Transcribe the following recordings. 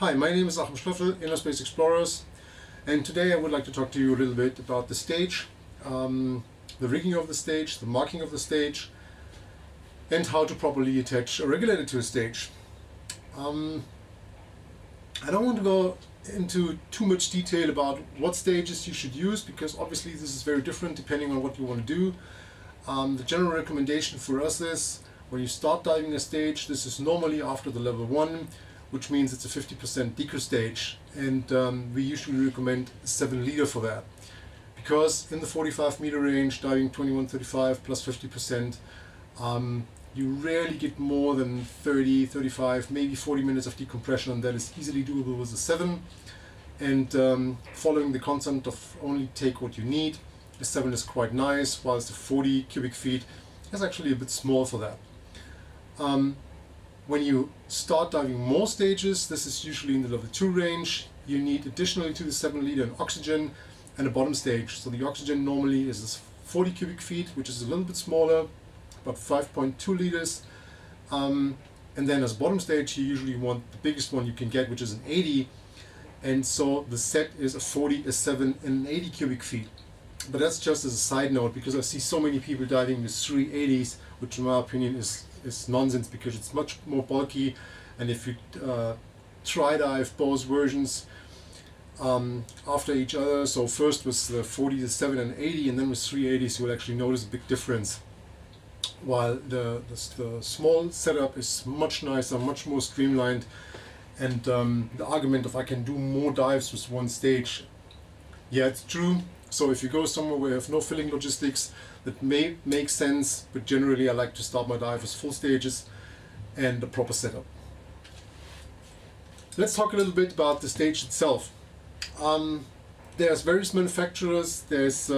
Hi, my name is Achim Schlöffel, InnerSpace Explorers, and today I would like to talk to you a little bit about the stage, the rigging of the stage, the marking of the stage, and how to properly attach a regulator to a stage. I don't want to go into too much detail about what stages you should use, because obviously this is very different depending on what you want to do. The general recommendation for us is when you start diving a stage, this is normally after the level 1, which means it's a 50% decrease stage, and we usually recommend 7 liter for that, because in the 45 meter range, diving 2135 plus 50%, you rarely get more than 30, 35, maybe 40 minutes of decompression, and that is easily doable with a 7. And following the concept of only take what you need, the 7 is quite nice, whilst the 40 cubic feet is actually a bit small for that. When you start diving more stages, this is usually in the level 2 range, you need additionally to the 7 liter an oxygen and a bottom stage. So the oxygen normally is 40 cubic feet, which is a little bit smaller, about 5.2 liters. And then as bottom stage, you usually want the biggest one you can get, which is an 80. And so the set is a 40, a 7, and an 80 cubic feet. But that's just as a side note, because I see so many people diving with 380s, which in my opinion is nonsense, because it's much more bulky. And if you try dive both versions after each other, so first with the 40, the 7 and 80, and then with 380s, you will actually notice a big difference. While the small setup is much nicer, much more streamlined, and the argument of I can do more dives with one stage, yeah, it's true. So if you go somewhere where you have no filling logistics, that may make sense, but generally I like to start my dive with full stages and a proper setup. Let's talk a little bit about the stage itself. There's various manufacturers, there's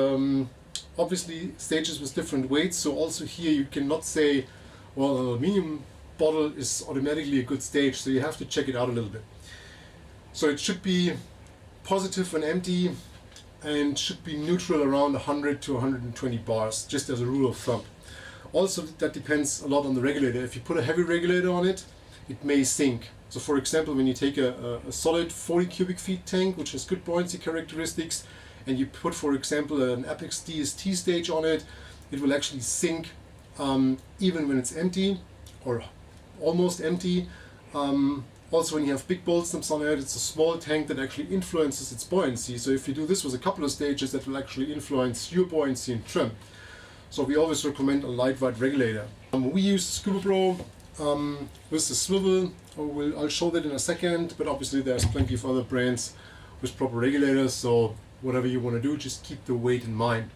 obviously stages with different weights, so also here you cannot say, well, an aluminum bottle is automatically a good stage, so you have to check it out a little bit. So it should be positive when empty, and should be neutral around 100 to 120 bars, just as a rule of thumb. Also, that depends a lot on the regulator. If you put a heavy regulator on it, it may sink. So for example, when you take a solid 40 cubic feet tank, which has good buoyancy characteristics, and you put, for example, an Apex DST stage on it, it will actually sink even when it's empty or almost empty. Also, when you have big bolt stumps on it, it's a small tank that actually influences its buoyancy. So if you do this with a couple of stages, that will actually influence your buoyancy and trim. So we always recommend a lightweight regulator. We use Scuba Pro with the swivel. I'll show that in a second, but obviously there's plenty of other brands with proper regulators, so whatever you want to do, just keep the weight in mind.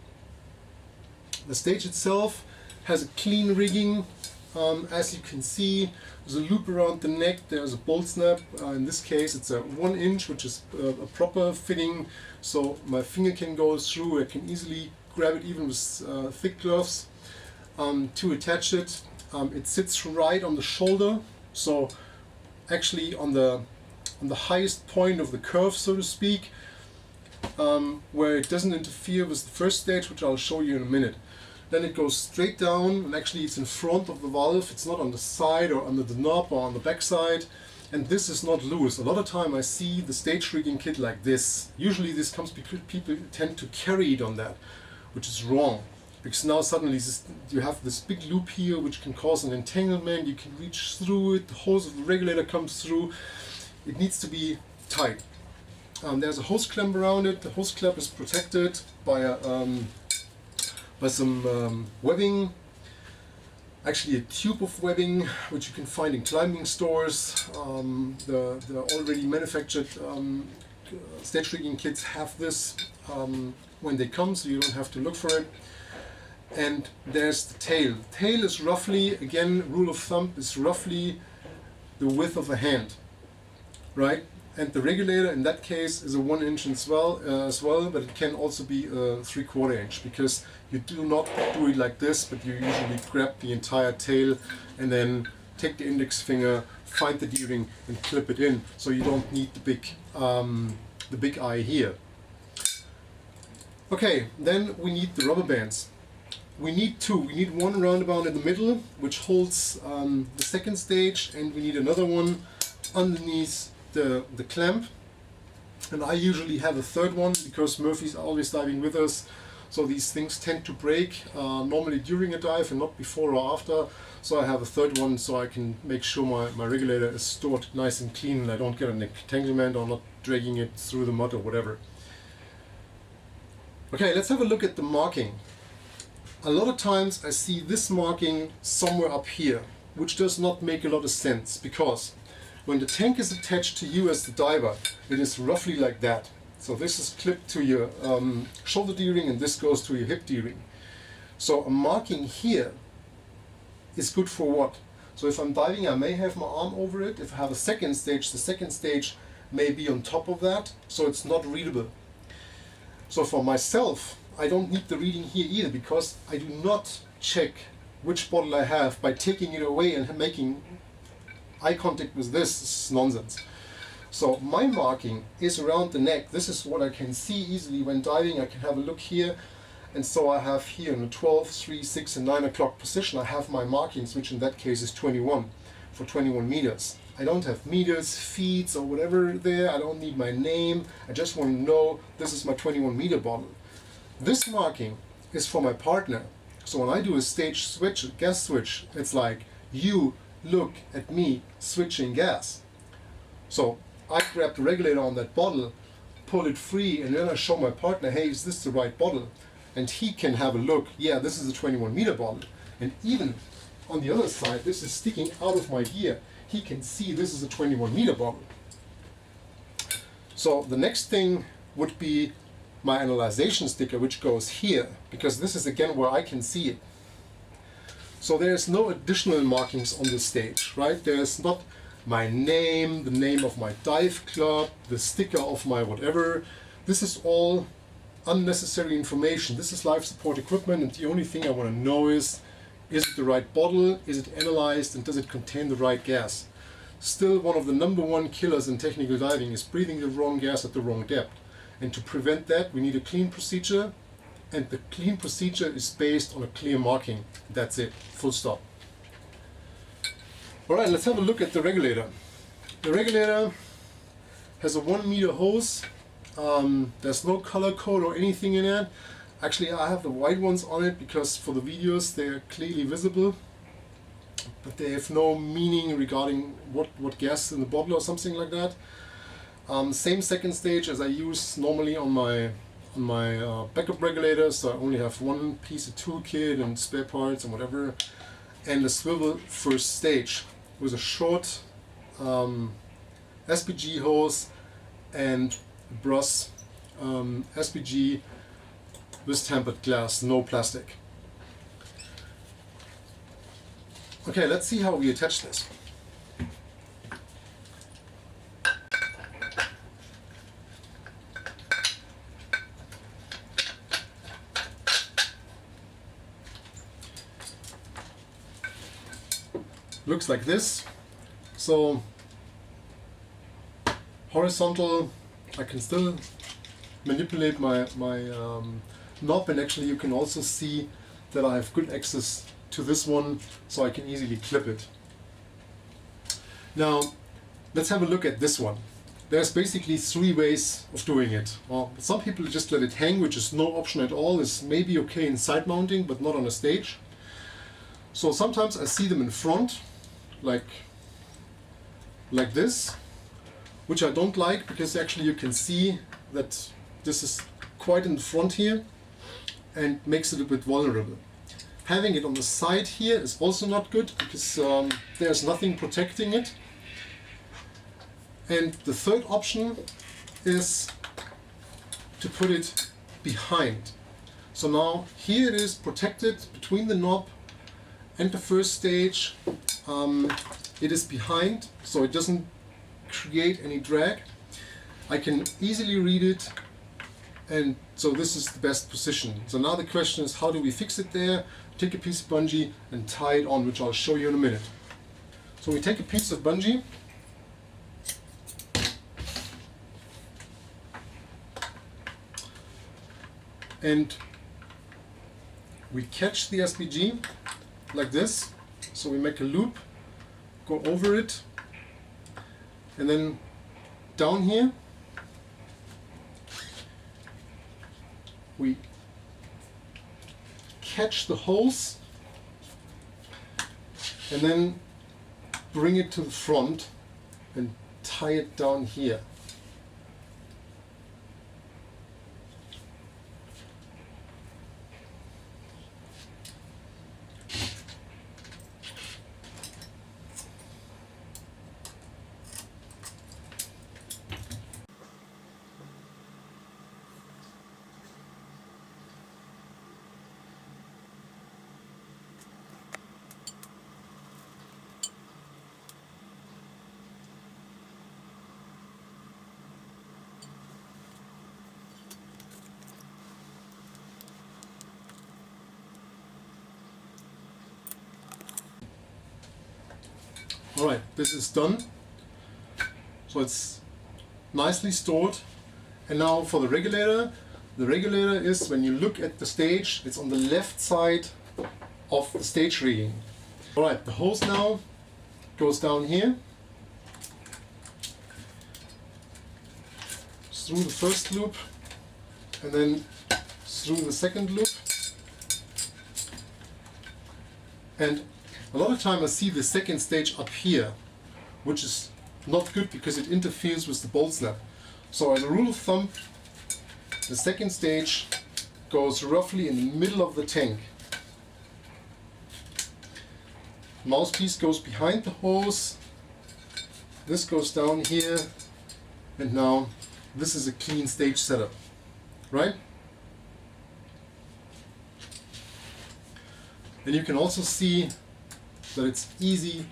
The stage itself has a clean rigging. As you can see, there's a loop around the neck, there's a bolt snap. In this case it's a 1 inch, which is a proper fitting, so my finger can go through. I can easily grab it even with thick gloves to attach it. It sits right on the shoulder, so actually on the highest point of the curve, so to speak, where it doesn't interfere with the first stage, which I'll show you in a minute. Then it goes straight down, and actually it's in front of the valve. It's not on the side or under the knob or on the back side. And this is not loose. A lot of time I see the stage rigging kit like this. Usually this comes because people tend to carry it on that, which is wrong. Because now suddenly you have this big loop here, which can cause an entanglement. You can reach through it. The hose of the regulator comes through. It needs to be tight. There's a hose clamp around it. The hose clamp is protected by some webbing, actually a tube of webbing, which you can find in climbing stores. The already manufactured stage rigging kits have this when they come, so you don't have to look for it. And there's the tail. The tail is roughly, again, rule of thumb, is roughly the width of a hand, right? And the regulator in that case is a 1 inch as well, but it can also be a 3/4 inch, because you do not do it like this, but you usually grab the entire tail and then take the index finger, find the D-ring and clip it in, so you don't need the big eye here. Okay, then we need the rubber bands. We need two. We need one roundabout in the middle, which holds the second stage, and we need another one underneath the clamp, and I usually have a third one because Murphy's always diving with us, so these things tend to break normally during a dive and not before or after. So I have a third one so I can make sure my regulator is stored nice and clean and I don't get an entanglement or not dragging it through the mud or whatever. Okay, let's have a look at the marking. A lot of times I see this marking somewhere up here, which does not make a lot of sense, because when the tank is attached to you as the diver, it is roughly like that. So this is clipped to your shoulder D-ring and this goes to your hip D-ring. So a marking here is good for what? So if I'm diving, I may have my arm over it. If I have a second stage, the second stage may be on top of that, so it's not readable. So for myself, I don't need the reading here either, because I do not check which bottle I have by taking it away and making eye contact with this. This is nonsense. So my marking is around the neck. This is what I can see easily when diving. I can have a look here, and so I have here in the 12, 3, 6 and 9 o'clock position, I have my markings, which in that case is 21 for 21 meters. I don't have meters, feet or whatever there. I don't need my name. I just want to know this is my 21 meter bottle. This marking is for my partner. So when I do a stage switch, a gas switch, it's like, you look at me switching gas. So I grab the regulator on that bottle, pull it free, and then I show my partner, hey, is this the right bottle? And he can have a look, yeah, this is a 21 meter bottle. And even on the other side, this is sticking out of my gear. He can see this is a 21 meter bottle. So the next thing would be my analyzation sticker, which goes here, because this is again where I can see it. So there's no additional markings on this stage, right? There's not my name, the name of my dive club, the sticker of my whatever. This is all unnecessary information. This is life support equipment, and the only thing I want to know is it the right bottle, is it analyzed, and does it contain the right gas? Still, one of the #1 killers in technical diving is breathing the wrong gas at the wrong depth. And to prevent that, we need a clean procedure, and the clean procedure is based on a clear marking. That's it, full stop. Alright, let's have a look at the regulator. The regulator has a 1 meter hose. There's no color code or anything in it. Actually, I have the white ones on it because for the videos they're clearly visible, but they have no meaning regarding what gas in the bottle or something like that. Same second stage as I use normally on my backup regulator, so I only have one piece of toolkit and spare parts and whatever, and a swivel first stage with a short SPG hose and brass SPG with tempered glass, no plastic. Okay, let's see how we attach this. Looks like this. So horizontal, I can still manipulate my knob, and actually you can also see that I have good access to this one, so I can easily clip it. Now let's have a look at this one. There's basically 3 ways of doing it. Well, some people just let it hang, which is no option at all. It's maybe okay in side mounting, but not on a stage. So sometimes I see them in front, like this, which I don't like, because actually you can see that this is quite in the front here and makes it a bit vulnerable. Having it on the side here is also not good, because there's nothing protecting it. And the third option is to put it behind. So now here it is protected between the knob and the first stage. It is behind, so it doesn't create any drag. I can easily read it, and so this is the best position. So now the question is, how do we fix it there? Take a piece of bungee and tie it on, which I'll show you in a minute. So we take a piece of bungee, and we catch the SPG like this. So we make a loop, go over it, and then down here, we catch the hose and then bring it to the front and tie it down here. Alright, this is done. So it's nicely stored. And now for the regulator. The regulator is, when you look at the stage, it's on the left side of the stage rigging. Alright, the hose now goes down here, through the first loop, and then through the second loop. And a lot of time I see the second stage up here, which is not good because it interferes with the bolt snap. So as a rule of thumb, the second stage goes roughly in the middle of the tank. Mouthpiece goes behind the hose, this goes down here, and now this is a clean stage setup, right? And you can also see that it's easy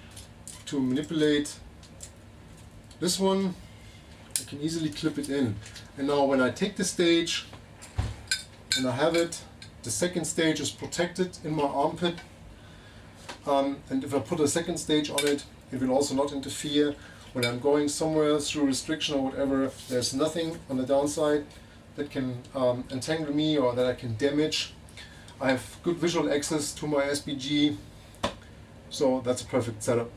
to manipulate. This one, I can easily clip it in. And now when I take the stage and I have it, the second stage is protected in my armpit. And if I put a second stage on it, it will also not interfere. When I'm going somewhere through restriction or whatever, there's nothing on the downside that can entangle me or that I can damage. I have good visual access to my SPG, so that's a perfect setup.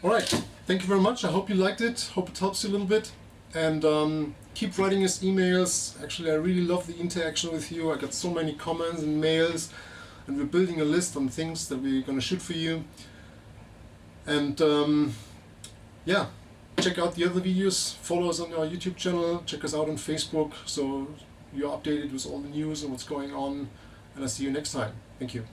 Alright, thank you very much. I hope you liked it. Hope it helps you a little bit. And keep writing us emails. Actually, I really love the interaction with you. I got so many comments and mails, and we're building a list on things that we're going to shoot for you. And yeah, check out the other videos. Follow us on our YouTube channel. Check us out on Facebook so you're updated with all the news and what's going on. And I'll see you next time. Thank you.